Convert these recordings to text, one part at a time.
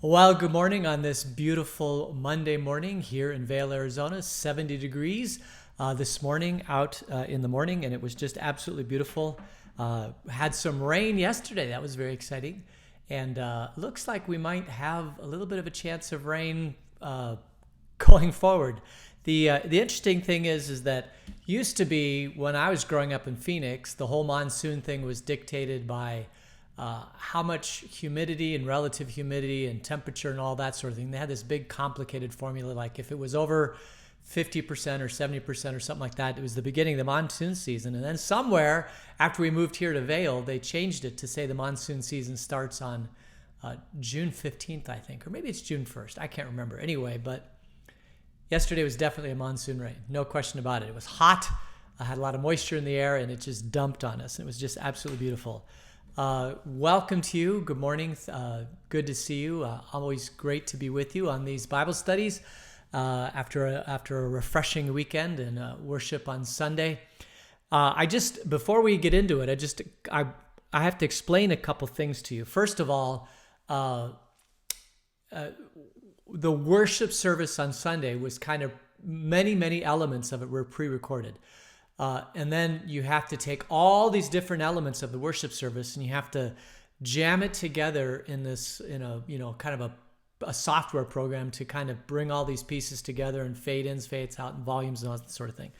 Well, good morning on this beautiful Monday morning here in Vail, Arizona. 70 degrees this morning out in the morning, and it was just absolutely beautiful. Had some rain yesterday. That was very exciting. And looks like we might have a little bit of a chance of rain going forward. The interesting thing is that used to be when I was growing up in Phoenix, the whole monsoon thing was dictated by how much humidity and relative humidity and temperature and all that sort of thing. They had this big complicated formula, like if it was over 50% or 70% or something like that, it was the beginning of the monsoon season. And then somewhere after we moved here to Vail, they changed it to say the monsoon season starts on June 15th, I think, or maybe it's June 1st. I can't remember. Anyway, but yesterday was definitely a monsoon rain. No question about it. It was hot. I had a lot of moisture in the air and it just dumped on us. And it was just absolutely beautiful. Welcome to you. Good morning. Good to see you. Always great to be with you on these Bible studies after a refreshing weekend and worship on Sunday. Before we get into it, I have to explain a couple things to you. First of all, the worship service on Sunday was kind of many elements of it were pre-recorded. And then you have to take all these different elements of the worship service and you have to jam it together in kind of a software program to kind of bring all these pieces together and fade ins, fades out, and volumes and all that sort of thing.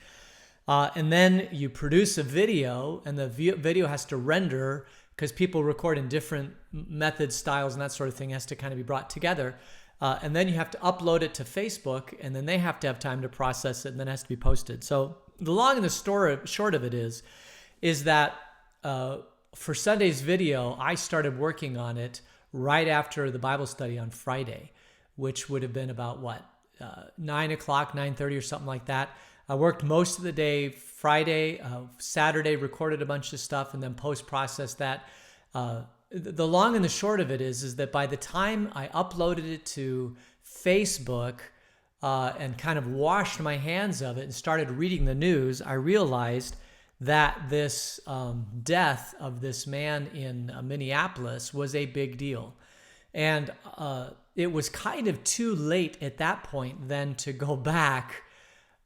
And then you produce a video, and the video has to render because people record in different methods, styles, and that sort of thing. It has to kind of be brought together. And then you have to upload it to Facebook, and then they have to have time to process it, and then it has to be posted. So the long and the short of it is that for Sunday's video, I started working on it right after the Bible study on Friday, which would have been about 9 o'clock, 9:30 or something like that. I worked most of the day Friday, Saturday, recorded a bunch of stuff, and then post-processed that. The long and the short of it is that by the time I uploaded it to Facebook and kind of washed my hands of it and started reading the news, I realized that this death of this man in Minneapolis was a big deal. And it was kind of too late at that point then to go back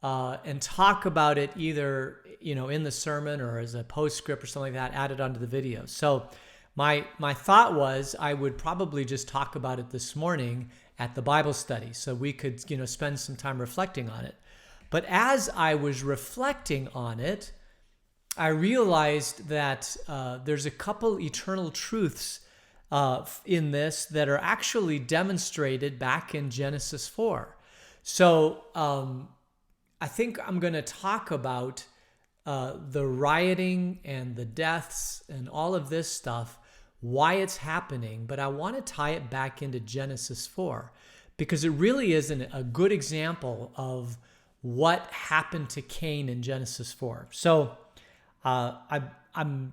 and talk about it either in the sermon or as a postscript or something like that, added onto the video. So my thought was I would probably just talk about it this morning at the Bible study so we could spend some time reflecting on it. But as I was reflecting on it, I realized that there's a couple eternal truths in this that are actually demonstrated back in Genesis 4. So I think I'm going to talk about the rioting and the deaths and all of this stuff, why it's happening, but I want to tie it back into Genesis 4 because it really is a good example of what happened to Cain in Genesis 4. So I'm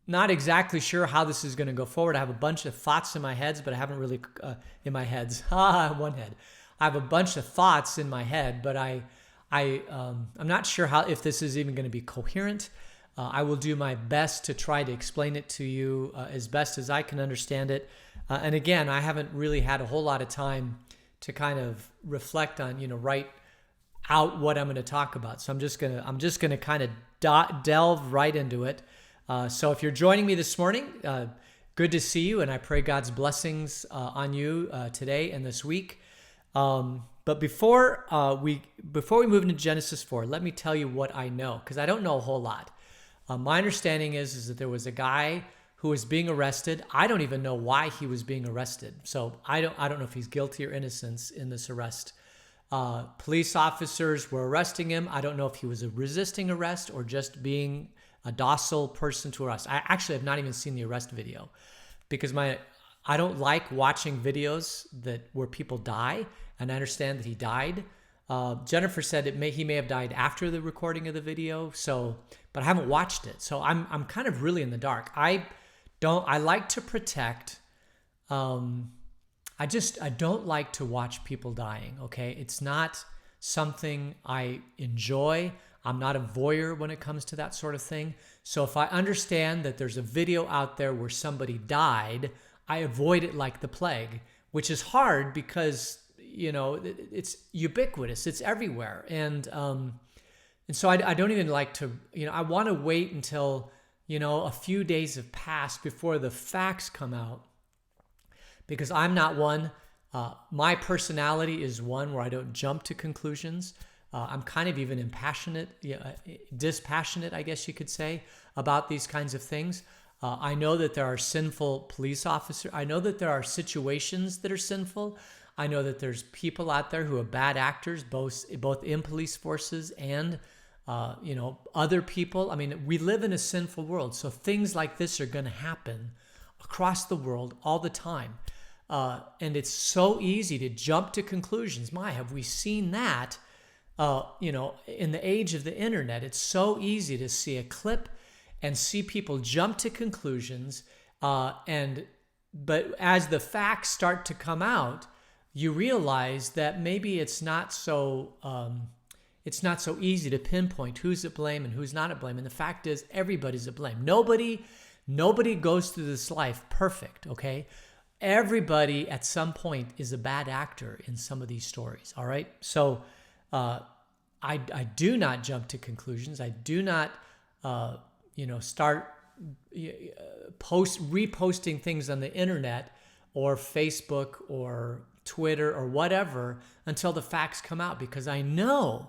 not exactly sure how this is going to go forward. I have a bunch of thoughts in my head, but I haven't really in my heads. One head. I have a bunch of thoughts in my head, but I'm not sure if this is even going to be coherent. I will do my best to try to explain it to you as best as I can understand it. And again, I haven't really had a whole lot of time to kind of reflect on, write out what I'm going to talk about. So I'm just gonna kind of delve right into it. So if you're joining me this morning, good to see you, and I pray God's blessings on you today and this week. But before we move into Genesis 4, let me tell you what I know, because I don't know a whole lot. My understanding is that there was a guy who was being arrested. I don't even know why he was being arrested. So I don't know if he's guilty or innocent in this arrest. Police officers were arresting him. I don't know if he was resisting arrest or just being a docile person to arrest. I actually have not even seen the arrest video because I don't like watching videos where people die, and I understand that he died. Jennifer said he may have died after the recording of the video, but I haven't watched it, so I'm kind of really in the dark. I like to protect. I don't like to watch people dying. Okay, it's not something I enjoy. I'm not a voyeur when it comes to that sort of thing. So if I understand that there's a video out there where somebody died, I avoid it like the plague. which is hard because, it's ubiquitous. It's everywhere. And so I don't even like to, I want to wait until, a few days have passed before the facts come out, because I'm not one. My personality is one where I don't jump to conclusions. I'm kind of even dispassionate, I guess you could say, about these kinds of things. I know that there are sinful police officers. I know that there are situations that are sinful. I know that there's people out there who are bad actors, both in police forces and other people. I mean, we live in a sinful world, so things like this are going to happen across the world all the time. And it's so easy to jump to conclusions. Have we seen that? In the age of the internet, it's so easy to see a clip and see people jump to conclusions. But as the facts start to come out, you realize that maybe it's not so easy to pinpoint who's to blame and who's not to blame. And the fact is, everybody's to blame. Nobody goes through this life perfect, okay? Everybody at some point is a bad actor in some of these stories, all right? So I do not jump to conclusions. I do not, start reposting things on the internet or Facebook or Twitter or whatever until the facts come out, because I know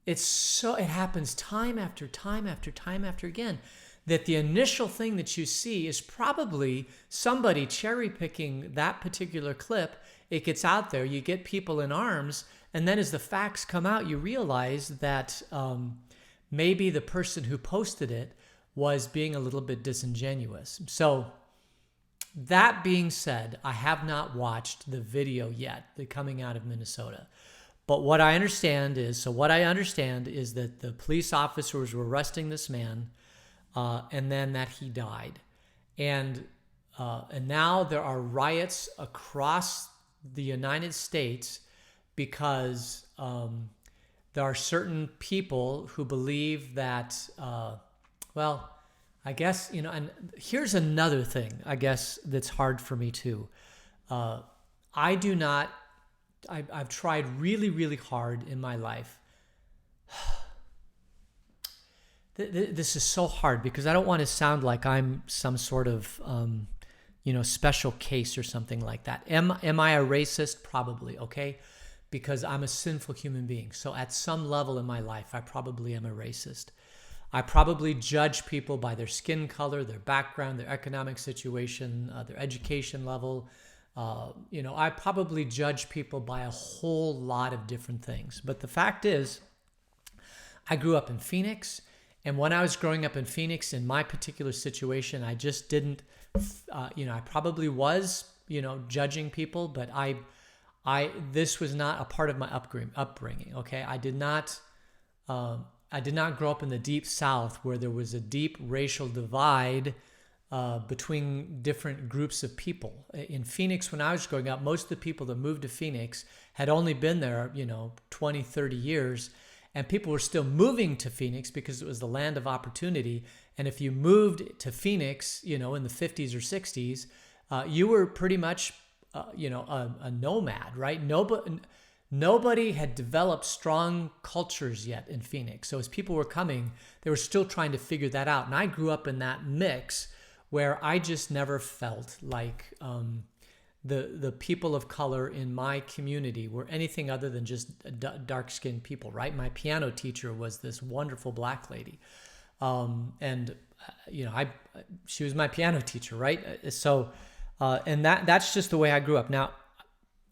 it happens time after time after time after again, that the initial thing that you see is probably somebody cherry picking that particular clip. It gets out there, you get people in arms, and then as the facts come out, you realize that maybe the person who posted it was being a little bit disingenuous. So that being said, I have not watched the video yet, the coming out of Minnesota. But what I understand is that the police officers were arresting this man, and then that he died. And now there are riots across the United States because there are certain people who believe that, I guess, and here's another thing, I guess, that's hard for me too. I've tried really, really hard in my life. This is so hard because I don't want to sound like I'm some sort of, special case or something like that. Am I a racist? Probably, okay? Because I'm a sinful human being. So at some level in my life, I probably am a racist. I probably judge people by their skin color, their background, their economic situation, their education level. I probably judge people by a whole lot of different things. But the fact is, I grew up in Phoenix. And when I was growing up in Phoenix, in my particular situation, I just didn't, I probably was, judging people, but this was not a part of my upbringing. Okay. I did not grow up in the deep South where there was a deep racial divide between different groups of people. In Phoenix, when I was growing up, most of the people that moved to Phoenix had only been there, 20, 30 years. And people were still moving to Phoenix because it was the land of opportunity. And if you moved to Phoenix, in the 50s or 60s, you were pretty much, a nomad, right? Nobody had developed strong cultures yet in Phoenix. So as people were coming, they were still trying to figure that out. And I grew up in that mix where I just never felt like the people of color in my community were anything other than just dark-skinned people, right? My piano teacher was this wonderful black lady. She was my piano teacher, right? So, and that's just the way I grew up. Now,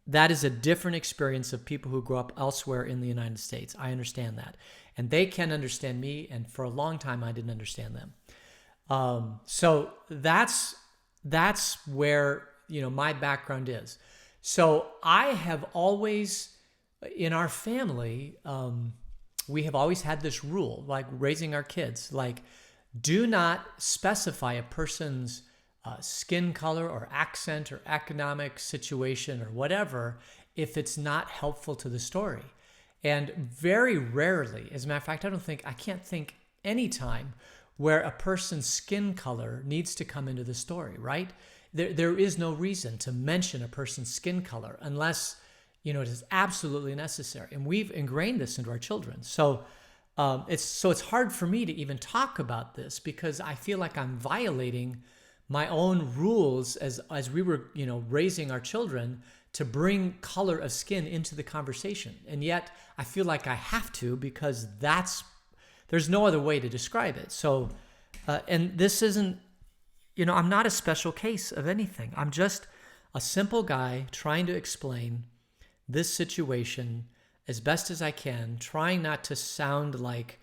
that is a different experience of people who grow up elsewhere in the United States. I understand that. And they can understand me, and for a long time, I didn't understand them. So that's where my background is. So I have always, in our family, we have always had this rule, like raising our kids, like do not specify a person's skin color or accent or economic situation or whatever if it's not helpful to the story. And very rarely, as a matter of fact, I can't think any time where a person's skin color needs to come into the story, right? there is no reason to mention a person's skin color unless, it is absolutely necessary. And we've ingrained this into our children. So it's hard for me to even talk about this because I feel like I'm violating my own rules as we were, raising our children to bring color of skin into the conversation. And yet I feel like I have to because there's no other way to describe it. So, and this isn't, I'm not a special case of anything. I'm just a simple guy trying to explain this situation as best as I can, trying not to sound like,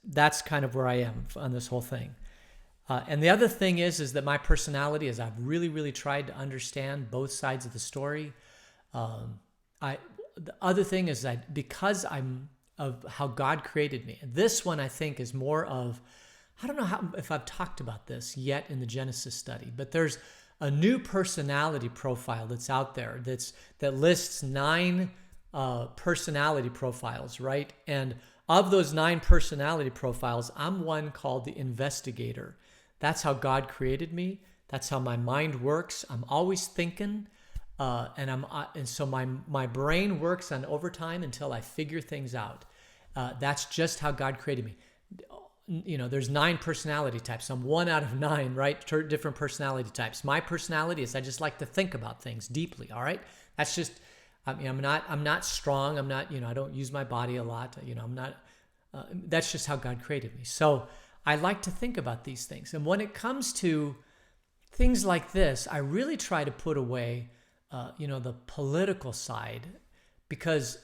that's kind of where I am on this whole thing. And the other thing is that my personality is I've really, really tried to understand both sides of the story. The other thing is that because I'm of how God created me, this one I think is more of, I don't know if I've talked about this yet in the Genesis study, but there's a new personality profile that's out there that lists 9 personality profiles, right? And of those 9 personality profiles, I'm one called the investigator. That's how God created me. That's how my mind works. I'm always thinking, and so my brain works on overtime until I figure things out. That's just how God created me. There's 9 personality types. I'm 1 out of 9, right? Different personality types. My personality is I just like to think about things deeply. All right, that's just. I'm not strong. I'm not. I don't use my body a lot. I'm not. That's just how God created me. So I like to think about these things. And when it comes to things like this, I really try to put away, the political side, because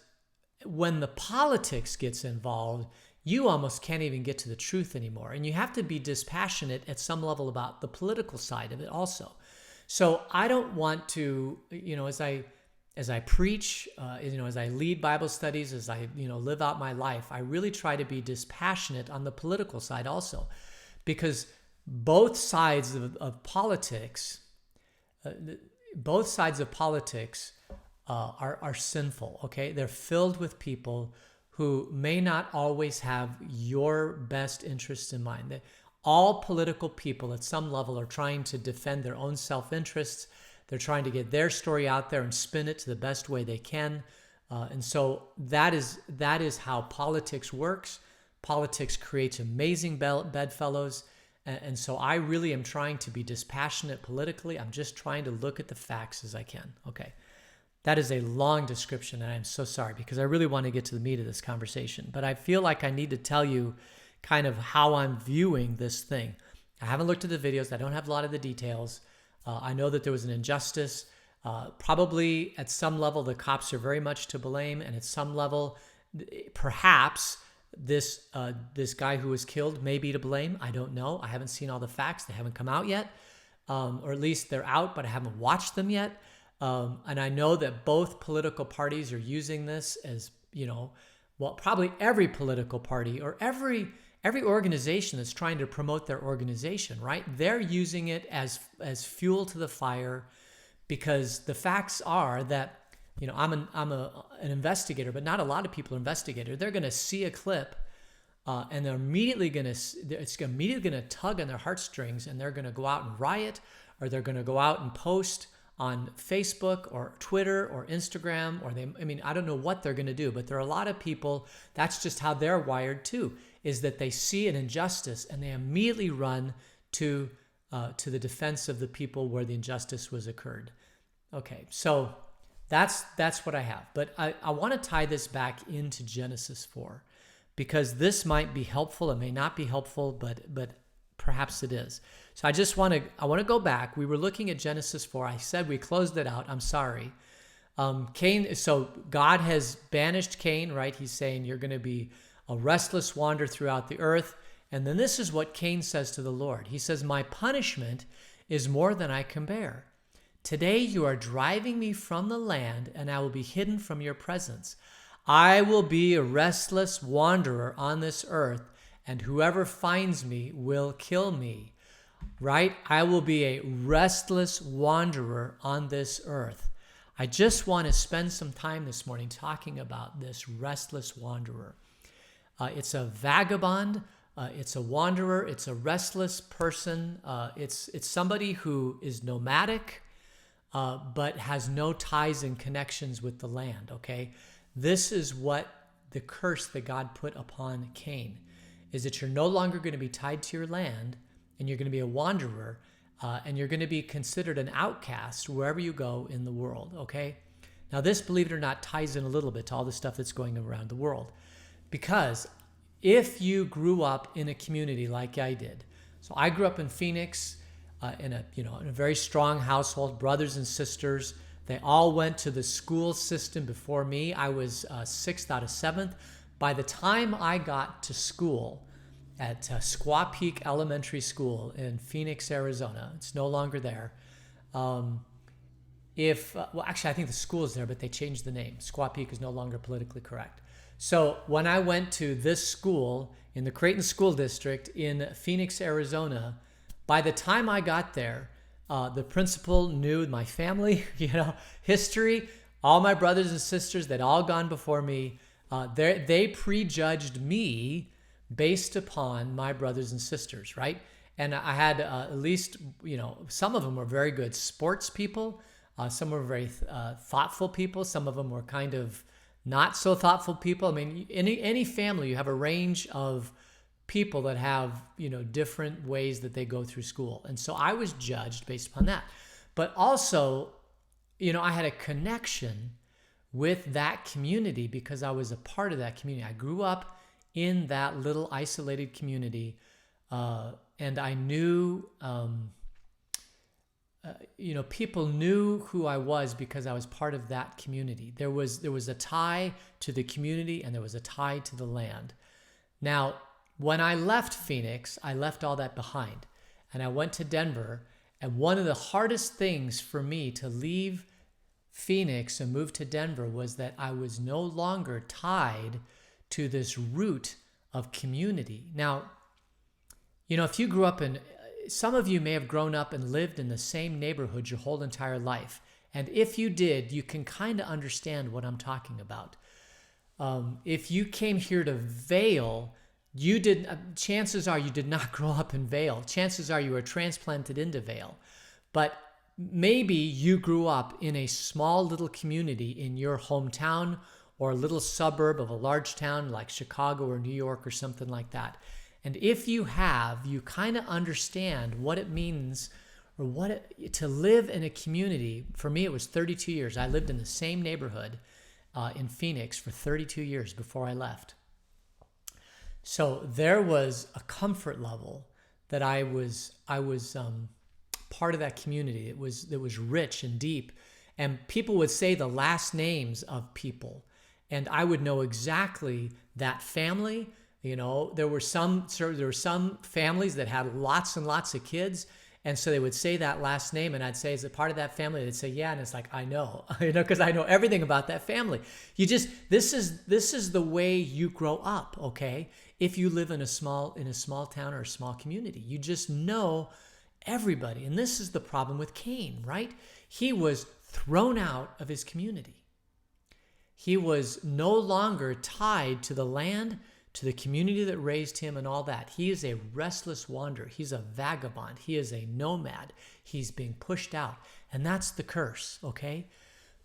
when the politics gets involved, you almost can't even get to the truth anymore. And you have to be dispassionate at some level about the political side of it also. So I don't want to, as I preach, as I lead Bible studies, as I, live out my life, I really try to be dispassionate on the political side also, because both sides of politics, are sinful. Okay, they're filled with people who may not always have your best interests in mind. All political people at some level are trying to defend their own self-interests. They're trying to get their story out there and spin it to the best way they can. And so that is how politics works. Politics creates amazing bedfellows. And so I really am trying to be dispassionate politically. I'm just trying to look at the facts as I can. Okay. That is a long description, and I'm so sorry because I really want to get to the meat of this conversation. But I feel like I need to tell you kind of how I'm viewing this thing. I haven't looked at the videos. I don't have a lot of the details. I know that there was an injustice. Probably at some level, the cops are very much to blame. And at some level, perhaps this guy who was killed may be to blame. I don't know. I haven't seen all the facts. They haven't come out yet. Or at least they're out, but I haven't watched them yet. And I know that both political parties are using this as, probably every political party or every organization that's trying to promote their organization, right? They're using it as fuel to the fire, because the facts are that, I'm an investigator, but not a lot of people are investigators. They're going to see a clip, and it's immediately going to tug on their heartstrings, and they're going to go out and riot, or they're going to go out and post on Facebook or Twitter or Instagram, I don't know what they're going to do, but there are a lot of people, that's just how they're wired too, is that they see an injustice and they immediately run to the defense of the people where the injustice was occurred. Okay, so that's what I have. But I want to tie this back into Genesis 4, because this might be helpful. It may not be helpful, but perhaps it is. So I want to go back. We were looking at Genesis 4. I said we closed it out. I'm sorry. Cain. So God has banished Cain, right? He's saying you're going to be a restless wanderer throughout the earth. And then this is what Cain says to the Lord. He says, "My punishment is more than I can bear. Today you are driving me from the land, and I will be hidden from your presence. I will be a restless wanderer on this earth, and whoever finds me will kill me." Right? I will be a restless wanderer on this earth. I just want to spend some time this morning talking about this restless wanderer. It's a vagabond, It's a wanderer. It's a restless person. It's somebody who is nomadic, but has no ties and connections with the land. Okay, this is what the curse that God put upon Cain is that you're no longer going to be tied to your land, and you're going to be a wanderer, and you're going to be considered an outcast wherever you go in the world. Okay, now this, believe it or not, ties in a little bit to all the stuff that's going around the world, because if you grew up in a community like I did, so I grew up in Phoenix, in a very strong household, brothers and sisters. They all went to the school system before me. I was 6th out of 7th. By the time I got to school at Squaw Peak Elementary School in Phoenix, Arizona, it's no longer there. Actually, I think the school is there, but they changed the name. Squaw Peak is no longer politically correct. So when I went to this school in the Creighton School District in Phoenix, Arizona, by the time I got there, the principal knew my family, history, all my brothers and sisters, they'd all gone before me. They prejudged me based upon my brothers and sisters, right? And I had at least, some of them were very good sports people. Some were very thoughtful people. Some of them were kind of not so thoughtful people. I mean, any family, you have a range of people that have, different ways that they go through school. And so I was judged based upon that. But also, I had a connection with that community because I was a part of that community. I grew up in that little isolated community, and I knew, people knew who I was because I was part of that community. There was a tie to the community, and there was a tie to the land. Now, when I left Phoenix, I left all that behind, and I went to Denver. And one of the hardest things for me to leave Phoenix and move to Denver was that I was no longer tied to this root of community. Now, if you grew up some of you may have grown up and lived in the same neighborhood your whole entire life. And if you did, you can kind of understand what I'm talking about. If you came here to Vail, chances are you did not grow up in Vail. Chances are you were transplanted into Vail. But maybe you grew up in a small little community in your hometown or a little suburb of a large town like Chicago or New York or something like that. And if you have, you kind of understand what it means or to live in a community. For me, it was 32 years. I lived in the same neighborhood in Phoenix for 32 years before I left. So there was a comfort level that I was part of that community. It was rich and deep, and people would say the last names of people, and I would know exactly that family. There were some families that had lots and lots of kids, and so they would say that last name, and I'd say, "Is it part of that family?" They'd say, "Yeah," and it's like, I know, because I know everything about that family. This is the way you grow up, okay? If you live in a small town or a small community, you just know everybody. And this is the problem with Cain, right? He was thrown out of his community. He was no longer tied to the land, to the community that raised him and all that. He is a restless wanderer. He's a vagabond. He is a nomad. He's being pushed out. And that's the curse, okay?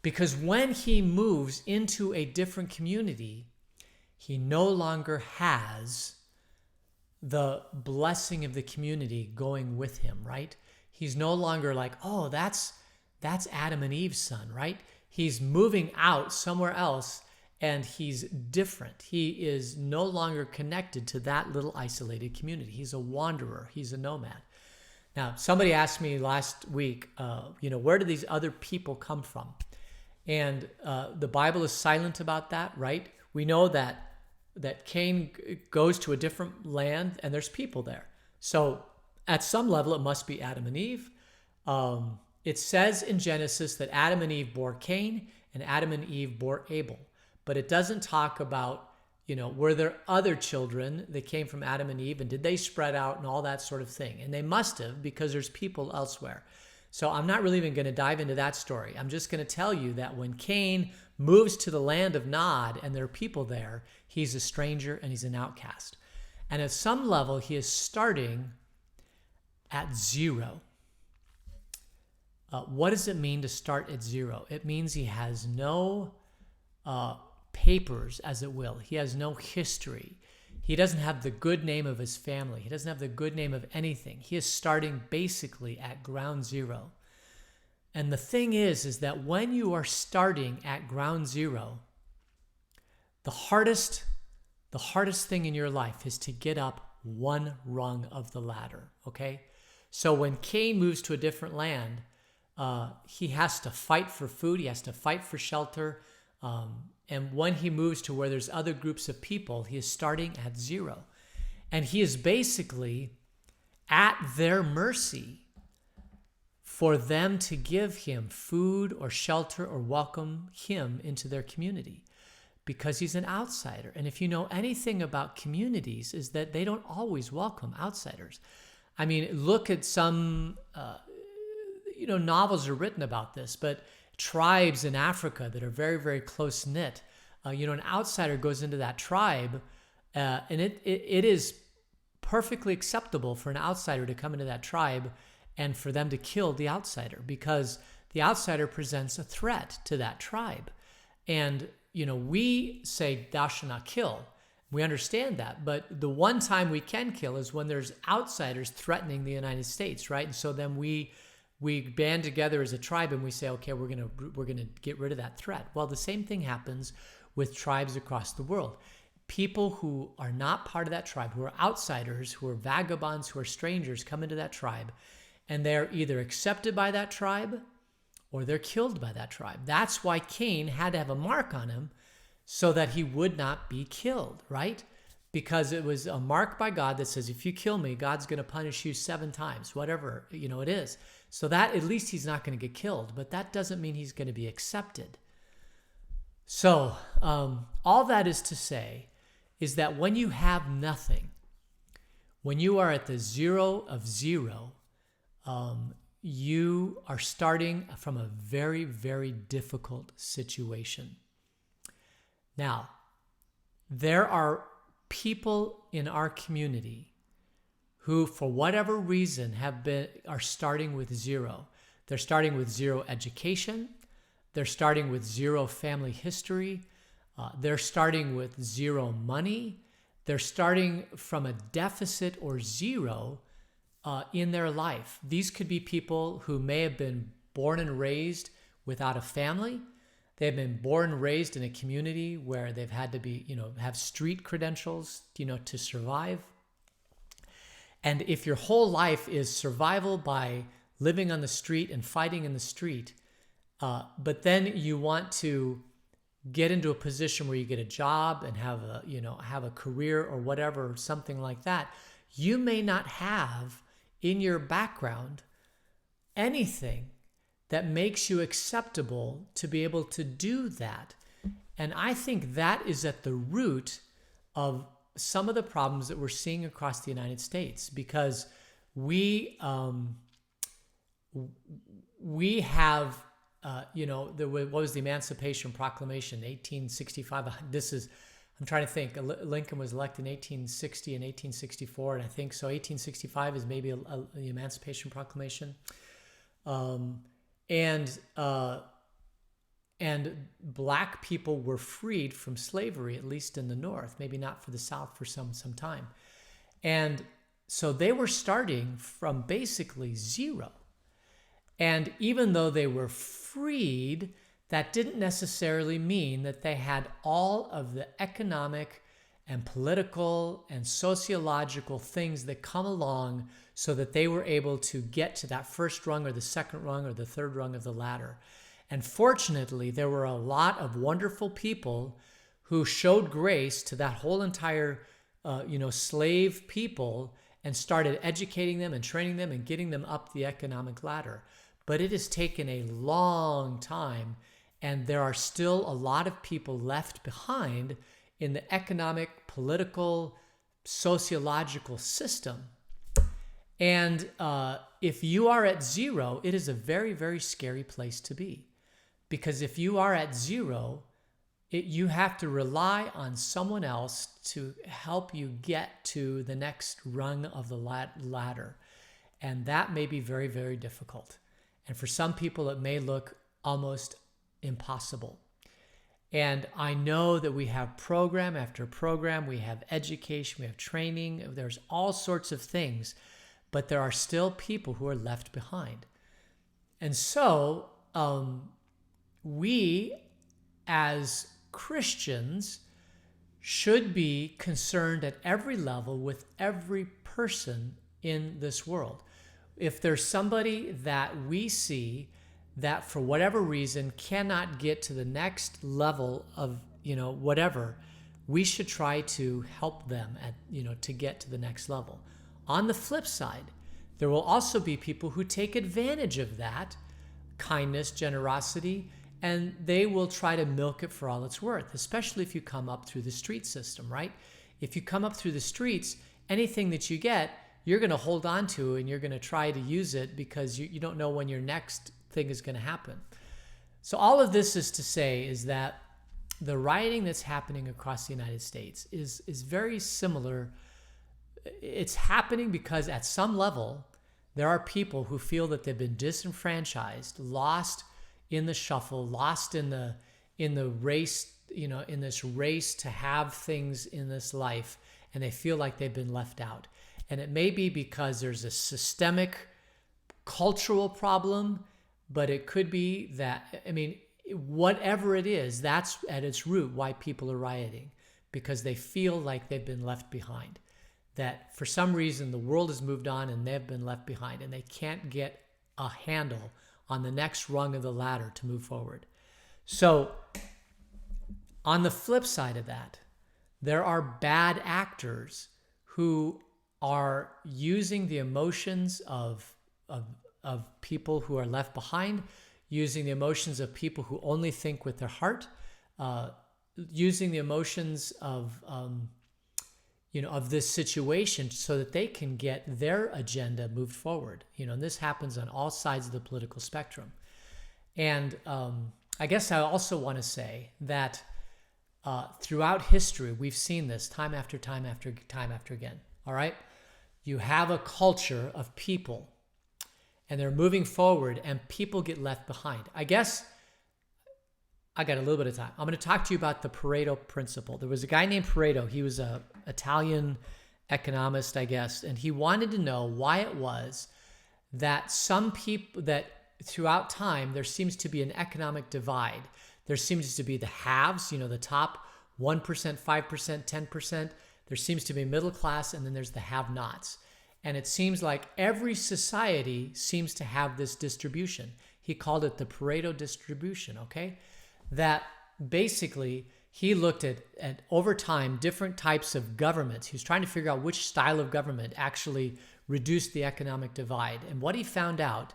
Because when he moves into a different community, he no longer has the blessing of the community going with him, right? He's no longer like, oh, that's Adam and Eve's son, right? He's moving out somewhere else, and he's different. He is no longer connected to that little isolated community. He's a wanderer. He's a nomad. Now, somebody asked me last week, where do these other people come from? And the Bible is silent about that, right? We know that Cain goes to a different land and there's people there. So at some level, it must be Adam and Eve. It says in Genesis that Adam and Eve bore Cain and Adam and Eve bore Abel. But it doesn't talk about, were there other children that came from Adam and Eve, and did they spread out and all that sort of thing? And they must have, because there's people elsewhere. So I'm not really even going to dive into that story. I'm just going to tell you that when Cain moves to the land of Nod and there are people there, he's a stranger and he's an outcast. And at some level, he is starting at zero. What does it mean to start at zero? It means he has no papers, as it will. He has no history. He doesn't have the good name of his family. He doesn't have the good name of anything. He is starting basically at ground zero. And the thing is that when you are starting at ground zero, the hardest thing in your life is to get up one rung of the ladder, okay? So when Cain moves to a different land, he has to fight for food. He has to fight for shelter. And when he moves to where there's other groups of people, he is starting at zero. And he is basically at their mercy for them to give him food or shelter or welcome him into their community, because he's an outsider. And if you know anything about communities, is that they don't always welcome outsiders. I mean, look at some, novels are written about this, but tribes in Africa that are very, very close-knit, an outsider goes into that tribe, and it is perfectly acceptable for an outsider to come into that tribe and for them to kill the outsider, because the outsider presents a threat to that tribe. And, we say, thou shalt not kill. We understand that. But the one time we can kill is when there's outsiders threatening the United States, right? And so then we band together as a tribe and we say, okay, we're gonna get rid of that threat. Well, the same thing happens with tribes across the world. People who are not part of that tribe, who are outsiders, who are vagabonds, who are strangers, come into that tribe, and they're either accepted by that tribe or they're killed by that tribe. That's why Cain had to have a mark on him so that he would not be killed, right? Because it was a mark by God that says, if you kill me, God's going to punish you 7 times, whatever, it is. So that at least he's not going to get killed, but that doesn't mean he's going to be accepted. So all that is to say is that when you have nothing, when you are at the zero of zero, you are starting from a very, very difficult situation. Now, there are people in our community who, for whatever reason, are starting with zero. They're starting with zero education. They're starting with zero family history. They're starting with zero money. They're starting from a deficit or zero in their life. These could be people who may have been born and raised without a family. They've been born and raised in a community where they've had to be, have street credentials, to survive. And if your whole life is survival by living on the street and fighting in the street, but then you want to get into a position where you get a job and have a career or whatever, something like that, you may not have in your background anything that makes you acceptable to be able to do that. And I think that is at the root of some of the problems that we're seeing across the United States, because we have, what was the Emancipation Proclamation, 1865? I'm trying to think. Lincoln was elected in 1860 and 1864, and I think so. 1865 is maybe the Emancipation Proclamation. And black people were freed from slavery, at least in the North, maybe not for the South for some time. And so they were starting from basically zero. And even though they were freed, that didn't necessarily mean that they had all of the economic and political and sociological things that come along so that they were able to get to that first rung or the second rung or the third rung of the ladder. And fortunately, there were a lot of wonderful people who showed grace to that whole entire, slave people and started educating them and training them and getting them up the economic ladder. But it has taken a long time, and there are still a lot of people left behind in the economic, political, sociological system. And if you are at zero, it is a very, very scary place to be. Because if you are at zero, you have to rely on someone else to help you get to the next rung of the ladder. And that may be very, very difficult. And for some people, it may look almost impossible. And I know that we have program after program, we have education, we have training, there's all sorts of things, but there are still people who are left behind. And so we as Christians should be concerned at every level with every person in this world. If there's somebody that we see that for whatever reason cannot get to the next level of, whatever, we should try to help them to get to the next level. On the flip side, there will also be people who take advantage of that kindness, generosity, and they will try to milk it for all it's worth, especially if you come up through the street system, right? If you come up through the streets, anything that you get, you're going to hold on to and you're going to try to use it because you don't know when your next thing is going to happen. So all of this is to say is that the rioting that's happening across the United States is very similar. It's happening because at some level, there are people who feel that they've been disenfranchised, lost in the shuffle, lost in the race, in this race to have things in this life, and they feel like they've been left out. And it may be because there's a systemic cultural problem, but it could be that, whatever it is, that's at its root why people are rioting, because they feel like they've been left behind. That for some reason the world has moved on and they've been left behind and they can't get a handle on the next rung of the ladder to move forward. So on the flip side of that, there are bad actors who are using the emotions of people who are left behind, using the emotions of people who only think with their heart, using the emotions of this situation so that they can get their agenda moved forward. And this happens on all sides of the political spectrum. And I guess I also want to say that throughout history, we've seen this time after time after time after again. All right? You have a culture of people and they're moving forward and people get left behind. I guess I got a little bit of time. I'm going to talk to you about the Pareto principle. There was a guy named Pareto. He was an Italian economist, I guess, and he wanted to know why it was that some people, that throughout time, there seems to be an economic divide. There seems to be the haves, the top 1%, 5%, 10%. There seems to be middle class, and then there's the have-nots. And it seems like every society seems to have this distribution. He called it the Pareto distribution, okay? That basically he looked at over time different types of governments. He was trying to figure out which style of government actually reduced the economic divide. And what he found out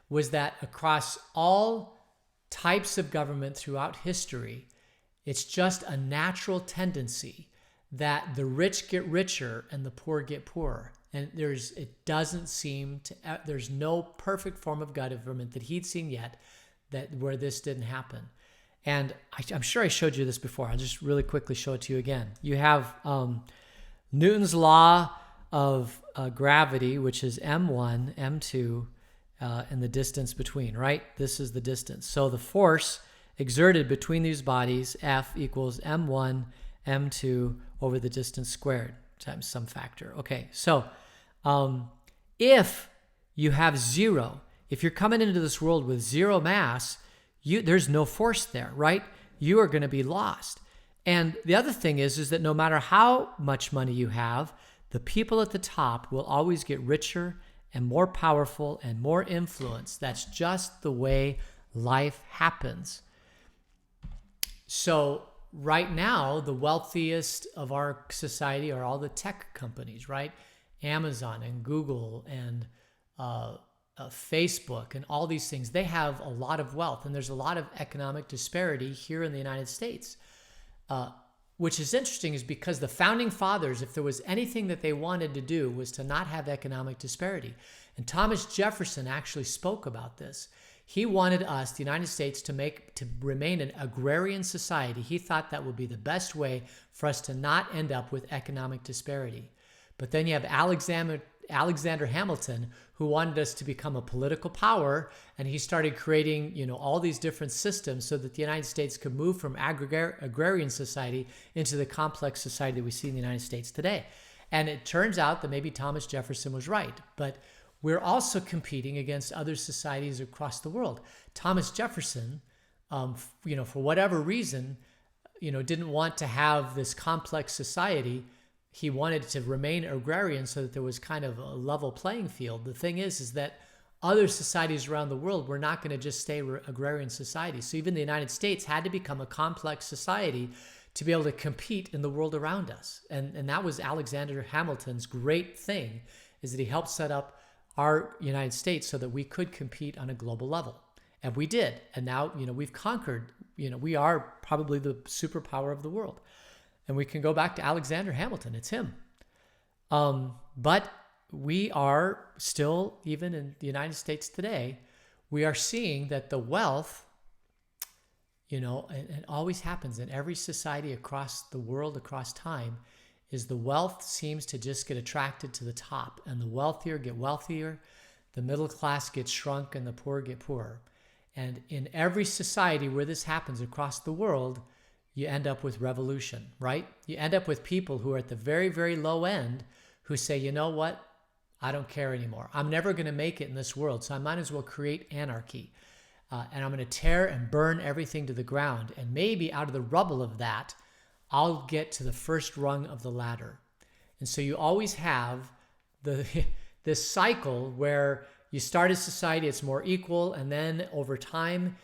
was that across all types of government throughout history, it's just a natural tendency that the rich get richer and the poor get poorer. And there's no perfect form of government that he'd seen yet where this didn't happen. And I'm sure I showed you this before. I'll just really quickly show it to you again. You have Newton's law of gravity, which is m1, m2, and the distance between, right? This is the distance. So the force exerted between these bodies, F equals m1, m2 over the distance squared times some factor. Okay, so if you have zero, if you're coming into this world with zero mass, there's no force there, right? You are going to be lost. And the other thing is that no matter how much money you have, the people at the top will always get richer and more powerful and more influence. That's just the way life happens. So right now, the wealthiest of our society are all the tech companies, right? Amazon and Google and Facebook and all these things. They have a lot of wealth, and there's a lot of economic disparity here in the United States. Which is interesting is because the founding fathers, if there was anything that they wanted to do, was to not have economic disparity. And Thomas Jefferson actually spoke about this. He wanted us, the United States, to remain an agrarian society. He thought that would be the best way for us to not end up with economic disparity. But then you have Alexander Hamilton, who wanted us to become a political power, and he started creating, all these different systems so that the United States could move from agrarian society into the complex society that we see in the United States today. And it turns out that maybe Thomas Jefferson was right, but we're also competing against other societies across the world. Thomas Jefferson, for whatever reason, didn't want to have this complex society. He wanted to remain agrarian so that there was kind of a level playing field. The thing is that other societies around the world were not going to just stay agrarian societies. So even the United States had to become a complex society to be able to compete in the world around us. And that was Alexander Hamilton's great thing, is that he helped set up our United States so that we could compete on a global level. And we did. And now, we've conquered, we are probably the superpower of the world. And we can go back to Alexander Hamilton. It's him. But we are still, even in the United States today, we are seeing that the wealth, and it always happens in every society across the world, across time, is the wealth seems to just get attracted to the top, and the wealthier get wealthier, the middle class gets shrunk, and the poor get poorer. And in every society where this happens across the world, you end up with revolution, right? You end up with people who are at the very, very low end who say, you know what? I don't care anymore. I'm never going to make it in this world, so I might as well create anarchy. And I'm going to tear and burn everything to the ground. And maybe out of the rubble of that, I'll get to the first rung of the ladder. And so you always have this cycle where you start a society, it's more equal, and then over time,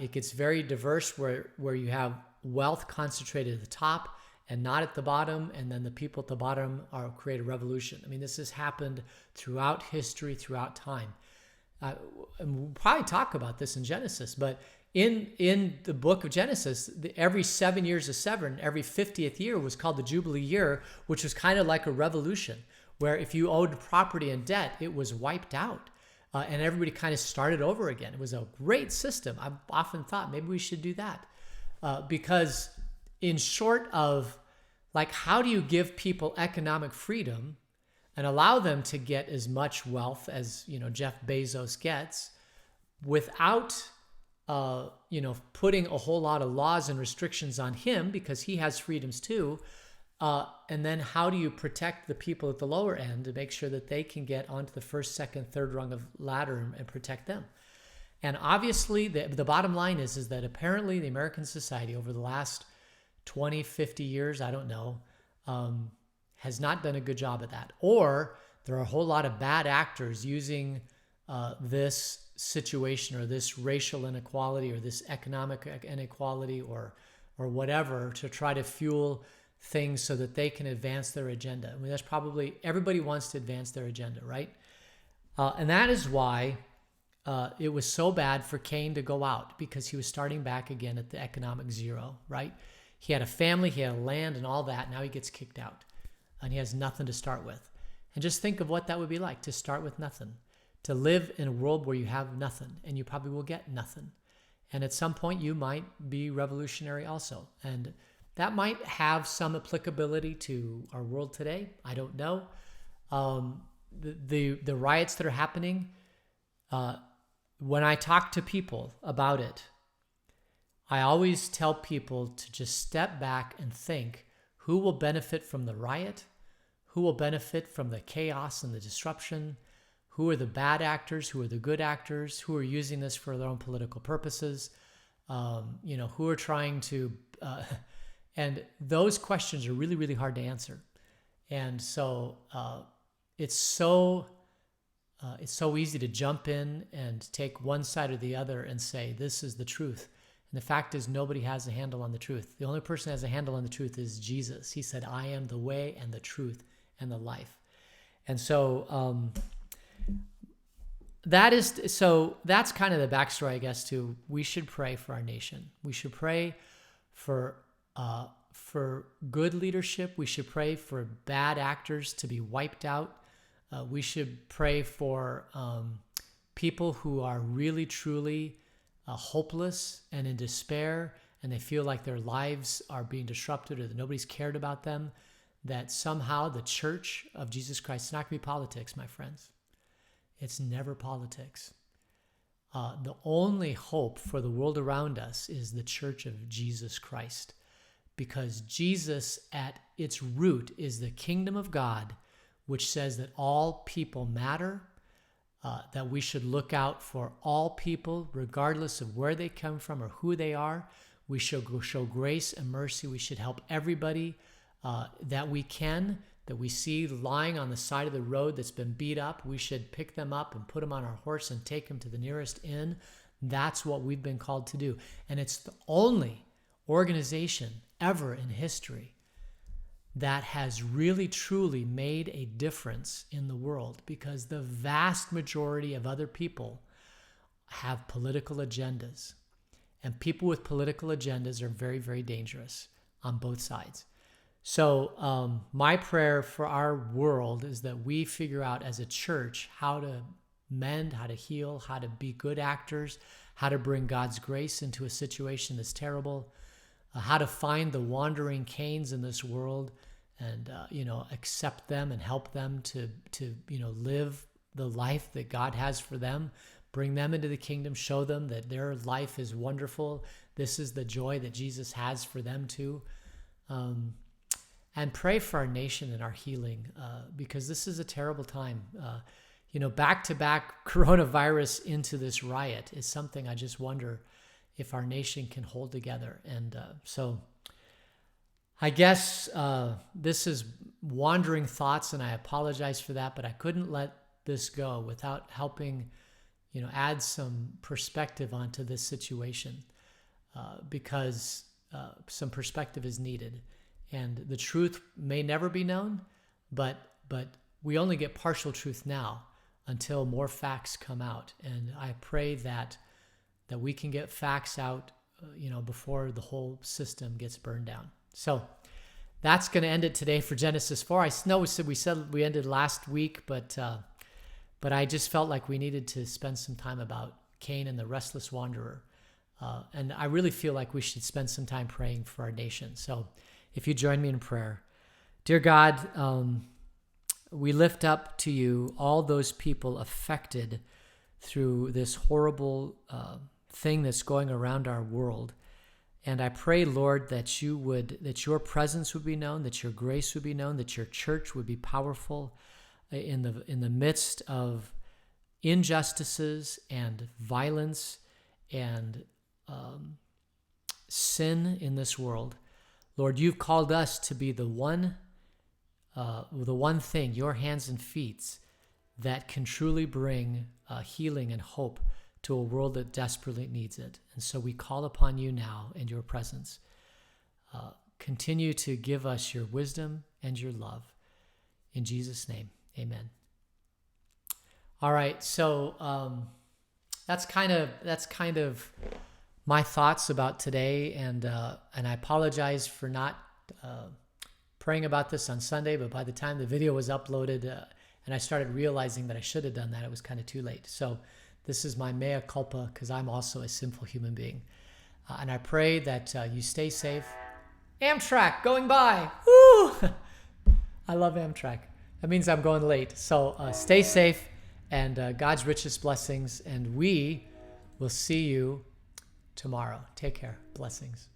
it gets very diverse where you have wealth concentrated at the top and not at the bottom, and then the people at the bottom create a revolution. I mean, this has happened throughout history, throughout time. And we'll probably talk about this in Genesis, but in the book of Genesis, every 7 years of seven, every 50th year was called the Jubilee year, which was kind of like a revolution, where if you owed property and debt, it was wiped out. And everybody kind of started over again. It was a great system. I've often thought maybe we should do that. Because in short of, how do you give people economic freedom and allow them to get as much wealth as, Jeff Bezos gets without, putting a whole lot of laws and restrictions on him, because he has freedoms too. And then how do you protect the people at the lower end to make sure that they can get onto the first, second, third rung of ladder and protect them? And obviously, the bottom line is that apparently the American society over the last 20, 50 years, I don't know, has not done a good job at that. Or there are a whole lot of bad actors using this situation or this racial inequality or this economic inequality or whatever to try to fuel things so that they can advance their agenda. I mean, that's probably, everybody wants to advance their agenda, right? And that is why it was so bad for Cain to go out, because he was starting back again at the economic zero, right? He had a family, he had a land and all that. Now he gets kicked out and he has nothing to start with. And just think of what that would be like to start with nothing, to live in a world where you have nothing and you probably will get nothing. And at some point you might be revolutionary also. And that might have some applicability to our world today. I don't know. The riots that are happening, when I talk to people about it, I always tell people to just step back and think, who will benefit from the riot? Who will benefit from the chaos and the disruption? Who are the bad actors? Who are the good actors? Who are using this for their own political purposes? Who are trying to... and those questions are really, really hard to answer. And so it's so easy to jump in and take one side or the other and say, this is the truth. And the fact is, nobody has a handle on the truth. The only person who has a handle on the truth is Jesus. He said, I am the way and the truth and the life. And so that's kind of the backstory, I guess, to we should pray for our nation. We should pray for good leadership. We should pray for bad actors to be wiped out. We should pray for people who are really, truly hopeless and in despair, and they feel like their lives are being disrupted or that nobody's cared about them, that somehow the church of Jesus Christ, it's not going to be politics, my friends. It's never politics. The only hope for the world around us is the church of Jesus Christ, because Jesus at its root is the kingdom of God, which says that all people matter, that we should look out for all people, regardless of where they come from or who they are. We should show grace and mercy. We should help everybody that we can, that we see lying on the side of the road that's been beat up. We should pick them up and put them on our horse and take them to the nearest inn. That's what we've been called to do. And it's the only organization ever in history that has really truly made a difference in the world, because the vast majority of other people have political agendas. And people with political agendas are very, very dangerous on both sides. So my prayer for our world is that we figure out as a church how to mend, how to heal, how to be good actors, how to bring God's grace into a situation that's terrible, how to find the wandering Cains in this world and, accept them and help them to live the life that God has for them. Bring them into the kingdom, show them that their life is wonderful. This is the joy that Jesus has for them too. And pray for our nation and our healing, because this is a terrible time. Back-to-back coronavirus into this riot is something I just wonder if our nation can hold together. And so I guess this is wandering thoughts, and I apologize for that, but I couldn't let this go without helping add some perspective onto this situation, because some perspective is needed. And the truth may never be known, but we only get partial truth now until more facts come out. And I pray that we can get facts out, before the whole system gets burned down. So that's going to end it today for Genesis 4. I know we said we ended last week, but I just felt like we needed to spend some time about Cain and the restless wanderer. And I really feel like we should spend some time praying for our nation. So if you join me in prayer. Dear God, we lift up to you all those people affected through this horrible thing that's going around our world. And I pray, Lord, that your presence would be known, that your grace would be known, that your church would be powerful in the midst of injustices and violence and sin in this world. Lord, you've called us to be the one thing, your hands and feet, that can truly bring healing and hope to a world that desperately needs it. And so we call upon you now in your presence. Continue to give us your wisdom and your love. In Jesus' name, amen. All right, so that's kind of my thoughts about today, and I apologize for not praying about this on Sunday, but by the time the video was uploaded and I started realizing that I should have done that, it was kind of too late. So this is my mea culpa, because I'm also a sinful human being. And I pray that you stay safe. Amtrak going by. Woo! I love Amtrak. That means I'm going late. So stay safe, and God's richest blessings, and we will see you tomorrow. Take care. Blessings.